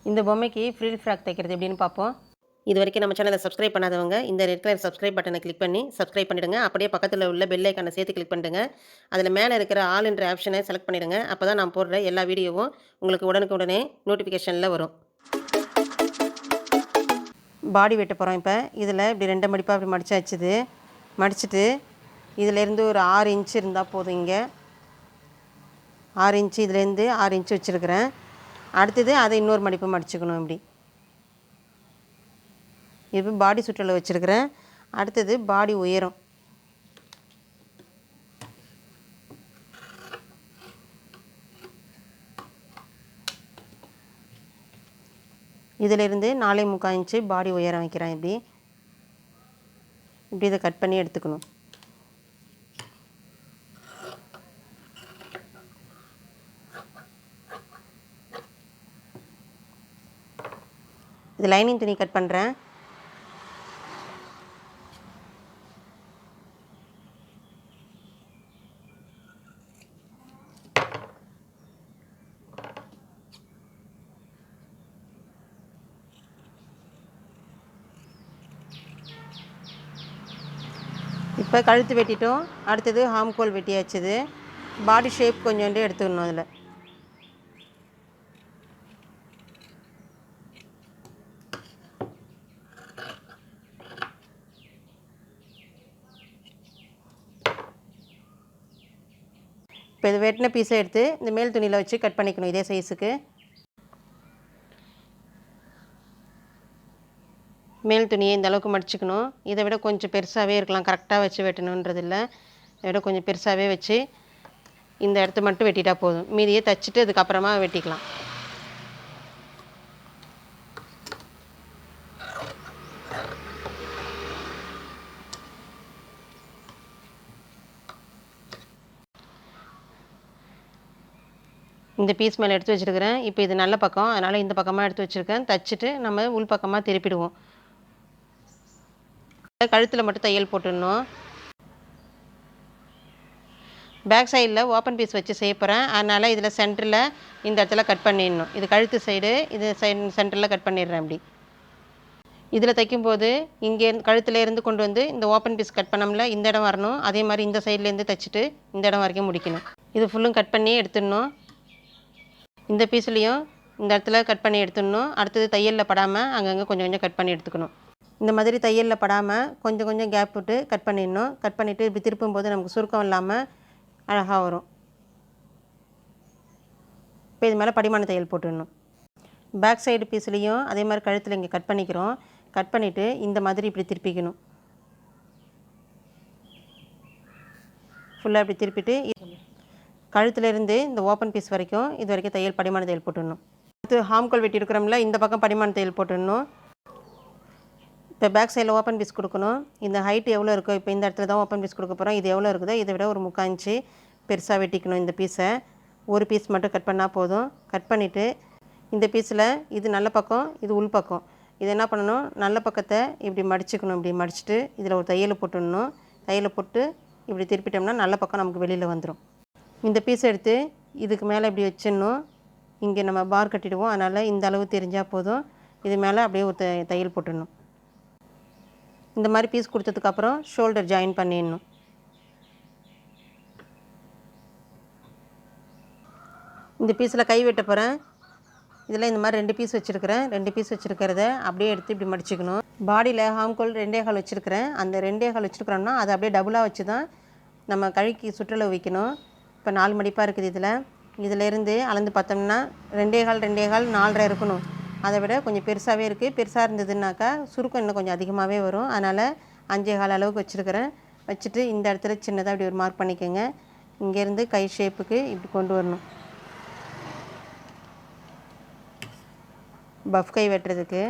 இந்த பொம்மைக்கு frill frock தைக்கிறது எப்படின்னு பார்ப்போம். இது வரைக்கும் நம்ம சேனலை சப்ஸ்கிரைப் பண்ணாதவங்க இந்த ரெட் கலர் சப்ஸ்கிரைப் பட்டனை கிளிக் பண்ணி சப்ஸ்கிரைப் பண்ணிடுங்க. அப்படியே பக்கத்தில் உள்ள பெல் ஐக்கானை சேர்த்து கிளிக் பண்ணிடுங்க. அதில் மேலே இருக்கிற ஆல் என்ற ஆப்ஷனை செலக்ட் பண்ணிடுங்க. அப்போ தான் நான் போடுற எல்லா வீடியோவும் உங்களுக்கு உடனுக்குடனே நோட்டிஃபிகேஷனில் வரும். பாடி வெட்ட போகிறோம். இப்போ இதில் இப்படி 2 மடிப்பாக அப்படி மடிச்சாச்சுது. மடிச்சுட்டு இதிலேருந்து ஒரு 6 இன்ச்சு இருந்தால் போதும். இங்கே 6 இன்ச்சு, இதுலேருந்து 6 இன்ச்சு வச்சுருக்கிறேன். அடுத்தது அதை இன்னொரு மடிப்பு மடிச்சுக்கணும். இப்படி இப்போ பாடி சுற்றளவு வச்சுருக்கிறேன். அடுத்தது பாடி உயரம். இதிலிருந்து 4.75 இன்ச்சு பாடி உயரம் வைக்கிறேன். இப்படி இதை கட் பண்ணி எடுத்துக்கணும். இது லைனிங் துணி கட் பண்ணுறேன். இப்போ கழுத்து வெட்டிட்டோம். அடுத்தது ஹாம்கோல் வெட்டியாச்சுது. பாடி ஷேப் கொஞ்சோண்டு எடுத்துக்கணும். அதில் இப்போ இது வெட்டின பீஸை எடுத்து இந்த மேல் துணியில் வச்சு கட் பண்ணிக்கணும். இதே சைஸுக்கு மேல் துணியை இந்த அளவுக்கு மடிச்சுக்கணும். இதை விட கொஞ்சம் பெருசாகவே இருக்கலாம். கரெக்டாக வச்சு வெட்டணுன்றது இல்லை. இதை விட கொஞ்சம் பெருசாகவே வச்சு இந்த இடத்த மட்டும் வெட்டிட்டா போதும். மீதியை தைச்சிட்டு அதுக்கப்புறமா வெட்டிக்கலாம். இந்த பீஸ் மேலே எடுத்து வச்சுருக்கிறேன். இப்போ இது நல்ல பக்கம், அதனால் இந்த பக்கமாக எடுத்து வச்சுருக்கேன். தைச்சிட்டு நம்ம உள் பக்கமாக திருப்பிடுவோம். கழுத்தில் மட்டும் தையல் போட்டுடணும். பேக் சைடில் ஓப்பன் பீஸ் வச்சு செய்ய போகிறேன். அதனால் இதில் சென்டரில் இந்த இடத்துல கட் பண்ணிடணும். இது கழுத்து சைடு, இது சென்டரில் கட் பண்ணிடுறேன். அப்படி இதில் தைக்கும்போது இங்கே கழுத்துலேருந்து கொண்டு வந்து இந்த ஓப்பன் பீஸ் கட் பண்ணோம்ல, இந்த இடம் வரணும். அதே மாதிரி இந்த சைட்லேருந்து தைச்சிட்டு இந்த இடம் வரைக்கும் முடிக்கணும். இது ஃபுல்லும் கட் பண்ணி எடுத்துடணும். இந்த பீஸ்லேயும் இந்த இடத்துல கட் பண்ணி எடுத்துடணும். அடுத்தது தையலில் படாமல் அங்கங்கே கொஞ்சம் கொஞ்சம் கட் பண்ணி எடுத்துக்கணும். இந்த மாதிரி தையலில் படாமல் கொஞ்சம் கொஞ்சம் கேப் விட்டு கட் பண்ணிடணும். கட் பண்ணிவிட்டு இப்படி திருப்பும்போது நமக்கு சுருக்கம் இல்லாமல் அழகாக வரும். இப்போ இது மேலே படிமான தையல் போட்டுடணும். பேக் சைடு பீஸ்லேயும் அதே மாதிரி கழுத்தில் இங்கே கட் பண்ணிக்கிறோம். கட் பண்ணிவிட்டு இந்த மாதிரி இப்படி திருப்பிக்கணும். ஃபுல்லாக இப்படி திருப்பிட்டு கழுத்துலேருந்து இந்த ஓப்பன் பீஸ் வரைக்கும் இது வரைக்கும் தையல் படிமான தையல் போட்டுடணும். அடுத்து ஹாம்கோல் வெட்டி இருக்கிறோம்ல, இந்த பக்கம் படிமான தையல் போட்டுடணும். இப்போ பேக் சைடில் ஓப்பன் பீஸ் கொடுக்கணும். இந்த ஹைட் எவ்வளோ இருக்கோ, இப்போ இந்த இடத்துல தான் ஓப்பன் பீஸ் கொடுக்க போகிறோம். இது எவ்வளோ இருக்குதோ இதை விட ஒரு 3/4 இன்ச்சு பெருசாக வெட்டிக்கணும். இந்த பீஸை ஒரு பீஸ் மட்டும் கட் பண்ணால் போதும். கட் பண்ணிவிட்டு இந்த பீஸில் இது நல்ல பக்கம், இது உள் பக்கம். இது என்ன பண்ணணும், நல்ல பக்கத்தை இப்படி மடிச்சுக்கணும். இப்படி மடிச்சுட்டு இதில் ஒரு தையலை போட்டுடணும். தையலை போட்டு இப்படி திருப்பிட்டோம்னா நல்ல பக்கம் நமக்கு வெளியில் வந்துடும். இந்த பீஸ் எடுத்து இதுக்கு மேலே இப்படி வச்சிடணும். இங்கே நம்ம பார் கட்டிடுவோம், அதனால் இந்த அளவு தெரிஞ்சால் போதும். இது மேலே அப்படியே ஒரு தையல் போட்டுடணும். இந்த மாதிரி பீஸ் கொடுத்ததுக்கப்புறம் ஷோல்டர் ஜாயின் பண்ணிடணும். இந்த பீஸில் கை வெட்ட போகிறேன். இதில் இந்த மாதிரி 2 பீஸ் வச்சுருக்கிறேன். 2 பீஸ் வச்சுருக்கிறத அப்படியே எடுத்து இப்படி மடிச்சுக்கணும். பாடியில் ஹாம்கோல் 2.25 வச்சுருக்கிறேன். அந்த 2.25 வச்சுருக்கிறோம்னா அதை அப்படியே டபுளாக வச்சு தான் நம்ம கழுக்கி சுற்றளவு வைக்கணும். இப்போ 4 மடிப்பாக இருக்குது. இதிலேருந்து அளந்து பார்த்தோம்னா 2.25 4.5 இருக்கணும். அதை விட கொஞ்சம் பெருசாகவே இருக்குது. பெருசாக இருந்ததுன்னாக்கா சுருக்கம் இன்னும் கொஞ்சம் அதிகமாகவே வரும். அதனால் 5.25 அளவுக்கு வச்சுருக்கிறேன். வச்சுட்டு இந்த இடத்துல சின்னதாக இப்படி ஒரு மார்க் பண்ணிக்கோங்க. இங்கேருந்து கை ஷேப்புக்கு இப்படி கொண்டு வரணும். பஃப் கை வெட்டுறதுக்கு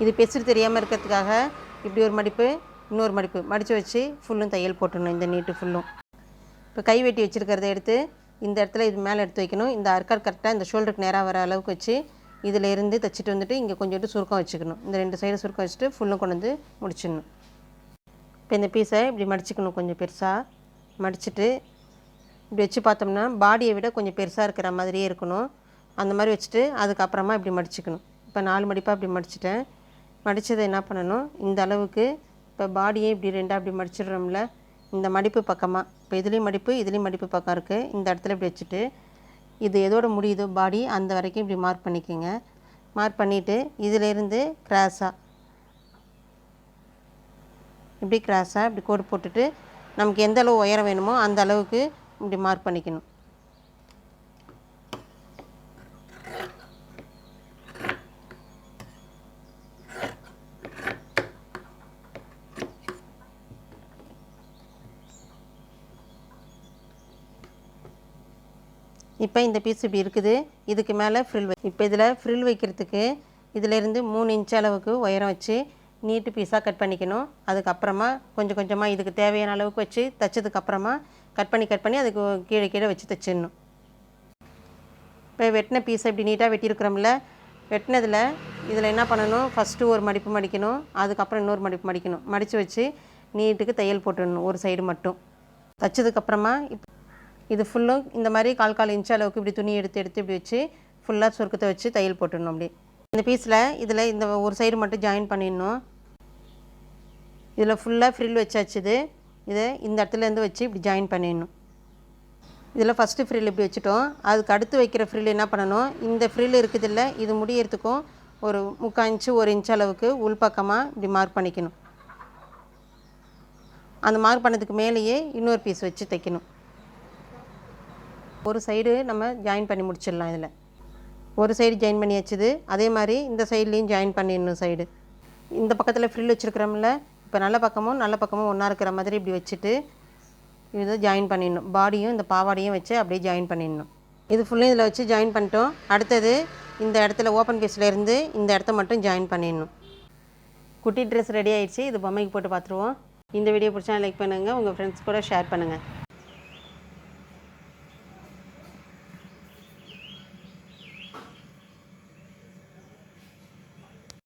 இது பெருசு தெரியாமல் இருக்கிறதுக்காக இப்படி ஒரு மடிப்பு, இன்னொரு மடிப்பு மடித்து வச்சு ஃபுல்லும் தையல் போட்டுடணும். இந்த நீட்டு ஃபுல்லும். இப்போ கை வெட்டி வச்சுருக்கிறத எடுத்து இந்த இடத்துல இது மேலே எடுத்து வைக்கணும். இந்த அர்க்கர் கரெக்டாக இந்த ஷோல்டருக்கு நேராக வர அளவுக்கு வச்சு இதில் இருந்து தைச்சிட்டு வந்துட்டு இங்கே கொஞ்சோண்டு சுருக்கம் வச்சுக்கணும். இந்த 2 சைடு சுருக்கம் வச்சுட்டு ஃபுல்லும் கொண்டு வந்து முடிச்சிடணும். இப்போ இந்த பீஸை இப்படி மடிச்சுக்கணும், கொஞ்சம் பெருசாக மடிச்சுட்டு இப்படி வச்சு பார்த்தோம்னா பாடியை விட கொஞ்சம் பெருசாக இருக்கிற மாதிரியே இருக்கணும். அந்த மாதிரி வச்சுட்டு அதுக்கப்புறமா இப்படி மடிச்சுக்கணும். இப்போ 4 மடிப்பாக இப்படி மடிச்சிட்டேன். மடித்ததை என்ன பண்ணணும், இந்த அளவுக்கு இப்போ பாடியை இப்படி ரெண்டாக இப்படி மடிச்சிடுறோம்ல, இந்த மடிப்பு பக்கமாக இப்போ இதுலேயும் மடிப்பு பக்கம் இருக்குது. இந்த இடத்துல இப்படி வச்சுட்டு இது எதோட முடியுதோ பாடி அந்த வரைக்கும் இப்படி மார்க் பண்ணிக்கோங்க. மார்க் பண்ணிவிட்டு இதிலேருந்து கிராஸாக இப்படி கோடு போட்டுட்டு நமக்கு எந்த அளவு உயரம் வேணுமோ அந்த அளவுக்கு இப்படி மார்க் பண்ணிக்கணும். இப்போ இந்த பீஸ் இப்படி இருக்குது. இதுக்கு மேலே இப்போ இதில் ஃப்ரில் வைக்கிறதுக்கு இதிலேருந்து 3 இன்ச் அளவுக்கு உயரம் வச்சு நீட்டு பீஸாக கட் பண்ணிக்கணும். அதுக்கப்புறமா கொஞ்சம் கொஞ்சமாக இதுக்கு தேவையான அளவுக்கு வச்சு தைச்சதுக்கப்புறமா கட் பண்ணி அதுக்கு கீழே வச்சு தைச்சிடணும். இப்போ வெட்டின பீஸை இப்படி நீட்டாக வெட்டியிருக்கிறோம்ல, வெட்டினதில் இதில் என்ன பண்ணணும், ஃபஸ்ட்டு ஒரு மடிப்பு மடிக்கணும், அதுக்கப்புறம் இன்னொரு மடிப்பு மடிக்கணும். மடித்து வச்சு நீட்டுக்கு தையல் போட்டுடணும் ஒரு சைடு மட்டும். தைச்சதுக்கப்புறமா இது ஃபுல்லும் இந்த மாதிரி 1/4 இன்ச் அளவுக்கு இப்படி துணி எடுத்து இப்படி வச்சு ஃபுல்லாக சுருக்கத்தை வச்சு தையல் போட்டுடணும். அப்படி இந்த பீஸில் இதில் இந்த ஒரு சைடு மட்டும் ஜாயின் பண்ணிடணும். இதில் ஃபுல்லாக ஃப்ரில் வச்சாச்சுது. இதை இந்த இடத்துலேருந்து வச்சு இப்படி ஜாயின் பண்ணிடணும். இதில் ஃபஸ்ட்டு ஃப்ரில் இப்படி வச்சுட்டோம். அதுக்கு அடுத்து வைக்கிற ஃப்ரில் என்ன பண்ணணும், இந்த ஃப்ரில் இருக்குதில்ல, இது முடியறதுக்கும் ஒரு 3/4 இன்ச்சு 1 இன்ச் அளவுக்கு உள்பக்கமாக இப்படி மார்க் பண்ணிக்கணும். அந்த மார்க் பண்ணதுக்கு மேலேயே இன்னொரு பீஸ் வச்சு தைக்கணும். ஒரு சைடு நம்ம ஜாயின் பண்ணி முடிச்சிடலாம். இதில் ஒரு சைடு ஜாயின் பண்ணி வச்சுது. அதே மாதிரி இந்த சைட்லேயும் ஜாயின் பண்ணிடணும். சைடு இந்த பக்கத்தில் ஃப்ரில் வச்சுருக்கிறோம்ல, இப்போ நல்ல பக்கமும் ஒன்றா இருக்கிற மாதிரி இப்படி வச்சுட்டு இதை ஜாயின் பண்ணிடணும். பாடியும் இந்த பாவாடையும் வச்சு அப்படியே ஜாயின் பண்ணிடணும். இது ஃபுல்லும் இதில் வச்சு ஜாயின் பண்ணிட்டோம். அடுத்தது இந்த இடத்துல ஓப்பன் பீஸ்லேருந்து இந்த இடத்த மட்டும் ஜாயின் பண்ணிடணும். குட்டி ட்ரெஸ் ரெடி ஆகிடுச்சு. இது பொம்மைக்கு போட்டு பார்த்துருவோம். இந்த வீடியோ பிடிச்சா லைக் பண்ணுங்கள், உங்கள் ஃப்ரெண்ட்ஸ் கூட ஷேர் பண்ணுங்கள்.